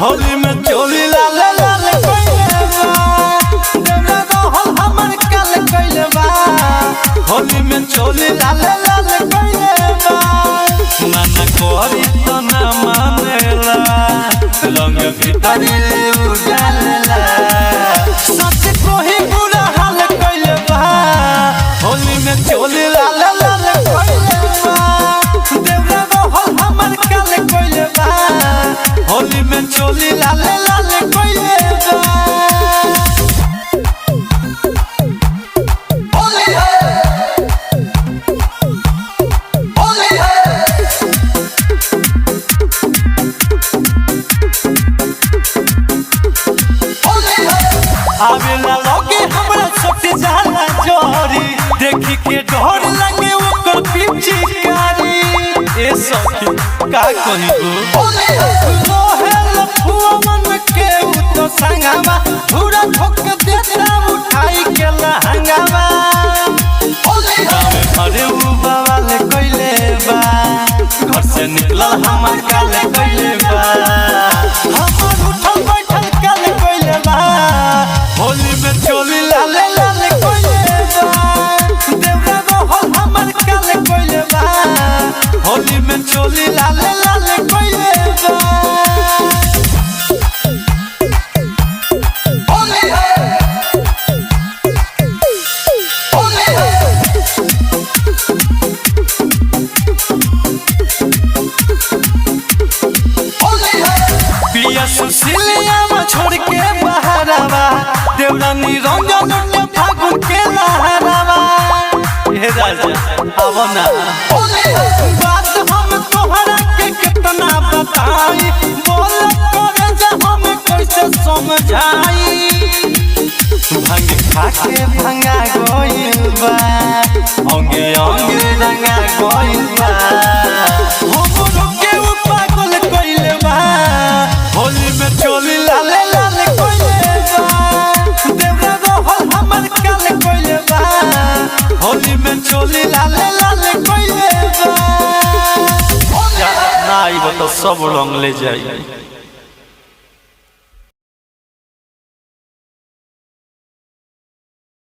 होली में चोली लाल लाल कइले बा देवरा रहल हमर काल कइले बा होली में चोली लाल लाल कइले बा मना करी तो ना मानेला रंग भीतर उजालेला सच कोही बुरा हाल कइले बा होली में चोली लाल लाल कइले बा देवरा रहल हमर काल कइले बा होली में चोली लाल लाल कइले बा होली है होली है होली है आवेला लगे हमरा छोटी जाला जोरी देखी के डर लगे ओकर पिचकारी ए सखी का कहि गो रोहेल फुआ मन के उ तो संगवा पूरा ठोक देता उठाई के लहंगावा गाँव भरे उ बवाल कइले बा घर से निकलल हमर काल कइले बा हमर उठल बैठल काल कइले बा होली में चोली लाल लाल कइले बा देवरा रहल हमर काल कइले बा होली में चोली लाल लाल कइले बा होली है होली है होली है पिया सुशीलिया में छोड़ के बहारवा देवरा निरंजन के फागुन के लहरावा हे राजा आवो ना बात हम तोहरा के कितना बताई बोल करे जा हम कैसे समझाई भंग खा के भंगा गइल बा अंगे अंगे रंगा गइल बा हमरो के उ पागल कइले बा होली में चोली लाल लाल कइले बा देवरा रहल हमर काल कइले बा होली में चोली लाल लाल कइले बा ना आइब तो सब रंग ले जाई।